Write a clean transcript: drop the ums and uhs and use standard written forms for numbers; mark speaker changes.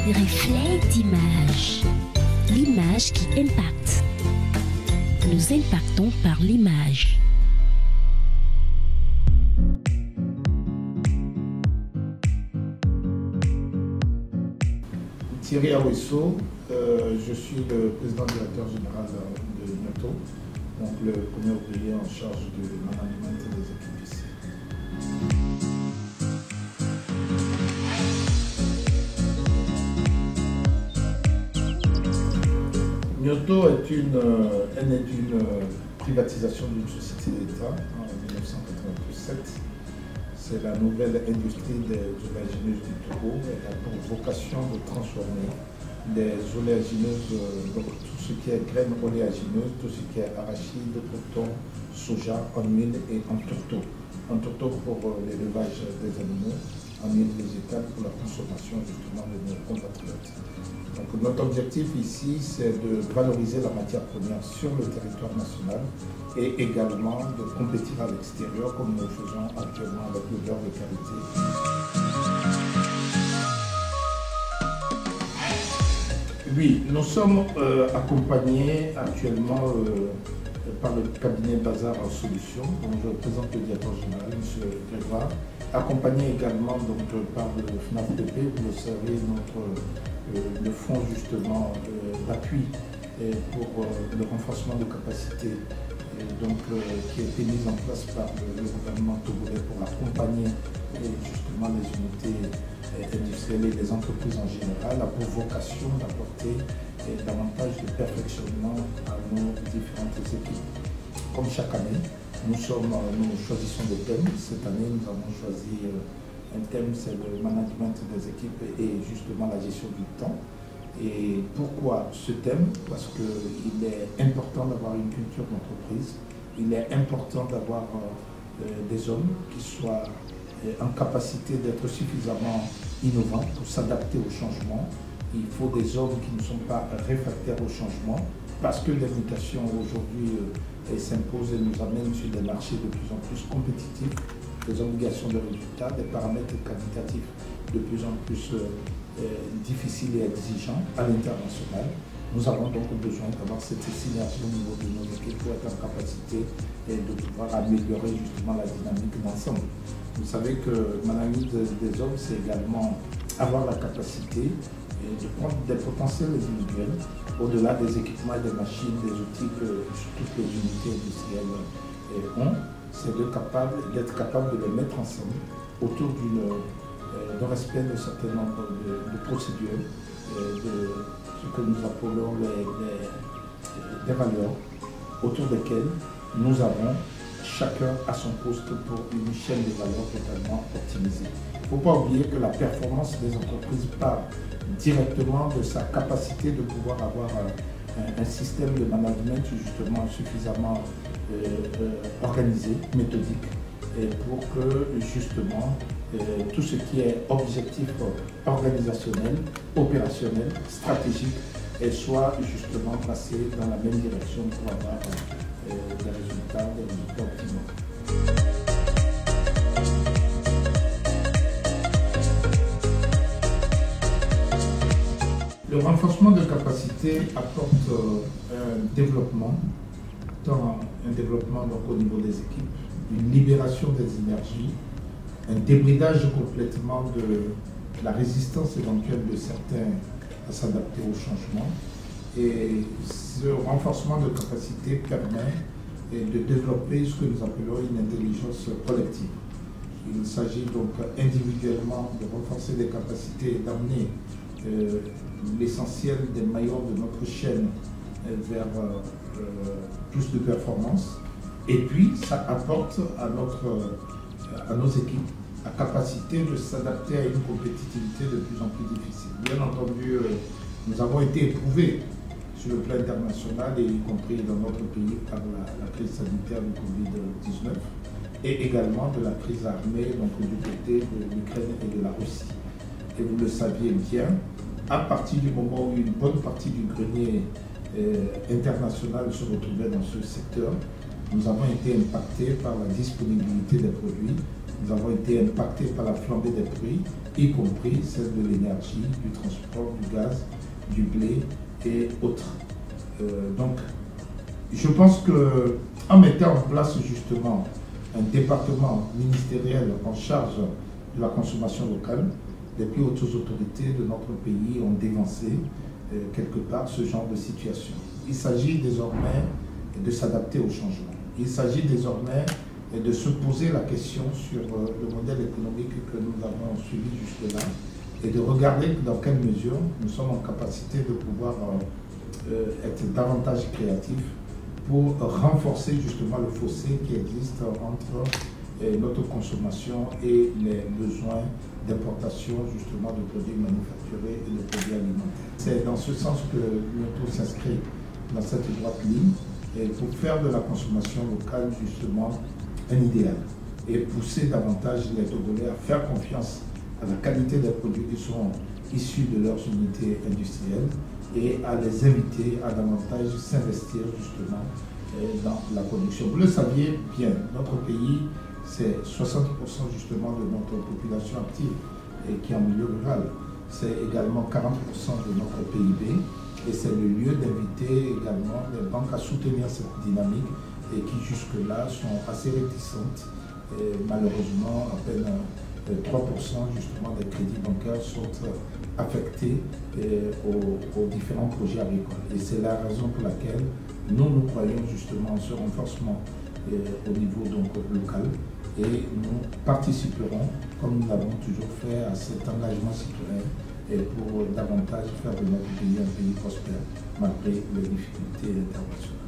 Speaker 1: Reflet d'image. L'image qui impacte. Nous impactons par l'image.
Speaker 2: Thierry Awesso, je suis le président directeur général de Myoto, donc le premier ouvrier en charge du management des équipes ici. Myoto est une privatisation d'une société d'État en 1987. C'est la nouvelle industrie des oléagineuses du Togo. Elle a pour vocation de transformer des oléagineuses, donc tout ce qui est graines oléagineuses, tout ce qui est arachide, coton, soja, en huile et en tourteau. En tourteau pour l'élevage des animaux, en huile végétale pour la consommation justement de nos compatriotes. Donc notre objectif ici, c'est de valoriser la matière première sur le territoire national et également de compétir à l'extérieur comme nous faisons actuellement avec le beurre de qualité. Oui, nous sommes accompagnés actuellement par le cabinet Bazar en Solutions, dont je présente le directeur général, M. Grégoire, accompagné également donc, par le FNAFDP, vous le savez, le fonds justement d'appui pour le renforcement de capacités qui a été mis en place par le gouvernement togolais pour accompagner justement les unités industrielles et les entreprises en général, a pour vocation d'apporter davantage de perfectionnement à nos différentes équipes. Comme chaque année, nous choisissons des thèmes. Cette année, nous avons choisi un thème, c'est le management des équipes et justement la gestion du temps. Et pourquoi ce thème? Parce qu'il est important d'avoir une culture d'entreprise. Il est important d'avoir des hommes qui soient en capacité d'être suffisamment innovants pour s'adapter au changement. Il faut des hommes qui ne sont pas réfractaires au changement parce que les mutations aujourd'hui s'imposent et nous amènent sur des marchés de plus en plus compétitifs, des obligations de résultats, des paramètres quantitatifs de plus en plus difficiles et exigeants à l'international. Nous avons donc besoin d'avoir cette synergie au niveau de nos équipes pour être en capacité de pouvoir améliorer justement la dynamique d'ensemble. Vous savez que l'analyse des hommes, c'est également avoir la capacité de prendre des potentiels individuels au-delà des équipements et des machines, des outils que toutes les unités industrielles ont. C'est d'être capable de les mettre ensemble autour d'un respect d'un certain nombre de procédures, de ce que nous appelons des valeurs, autour desquelles nous avons chacun à son poste pour une chaîne de valeurs totalement optimisée. Il ne faut pas oublier que la performance des entreprises part directement de sa capacité de pouvoir avoir un système de management justement suffisamment organisé, méthodique, pour que justement tout ce qui est objectif organisationnel, opérationnel, stratégique, soit justement placé dans la même direction pour avoir des résultats optimaux. Le renforcement de capacité apporte un développement, tant un développement donc, au niveau des équipes, une libération des énergies, un débridage complètement de la résistance éventuelle de certains à s'adapter au changement. Et ce renforcement de capacité permet de développer ce que nous appelons une intelligence collective. Il s'agit donc individuellement de renforcer des capacités et d'amener l'essentiel des maillons de notre chaîne vers plus de performance. Et puis, ça apporte à nos équipes la capacité de s'adapter à une compétitivité de plus en plus difficile. Bien entendu, nous avons été éprouvés sur le plan international et y compris dans notre pays par la crise sanitaire du Covid-19 et également de la crise armée donc, du côté de l'Ukraine et de la Russie. Et vous le saviez bien, à partir du moment où une bonne partie du grenier international se retrouvait dans ce secteur, Nous avons été impactés par la disponibilité des produits, nous avons été impactés par la flambée des prix, y compris celle de l'énergie, du transport, du gaz, du blé et autres. Donc, je pense qu'en mettant en place justement un département ministériel en charge de la consommation locale, les plus hautes autorités de notre pays ont dévancé quelque part ce genre de situation. Il s'agit désormais de s'adapter au changement. Il s'agit désormais de se poser la question sur le modèle économique que nous avons suivi jusque-là et de regarder dans quelle mesure nous sommes en capacité de pouvoir être davantage créatifs pour renforcer justement le fossé qui existe entre notre consommation et les besoins d'importation justement de produits manufacturés et de produits alimentaires. C'est dans ce sens que l'UNOTO s'inscrit dans cette droite ligne et pour faire de la consommation locale justement un idéal et pousser davantage les Togolais à faire confiance à la qualité des produits qui sont issus de leurs unités industrielles et à les inviter à davantage s'investir justement dans la production. Vous le saviez bien, notre pays, c'est 60% justement de notre population active et qui est en milieu rural. C'est également 40% de notre PIB et c'est le lieu d'inviter également les banques à soutenir cette dynamique et qui jusque-là sont assez réticentes. Et malheureusement, à peine 3% justement des crédits bancaires sont affectés aux différents projets agricoles. Et c'est la raison pour laquelle nous croyons justement en ce renforcement au niveau donc, local et nous participerons, comme nous l'avons toujours fait, à cet engagement citoyen et pour davantage faire de notre pays un pays prospère malgré les difficultés internationales.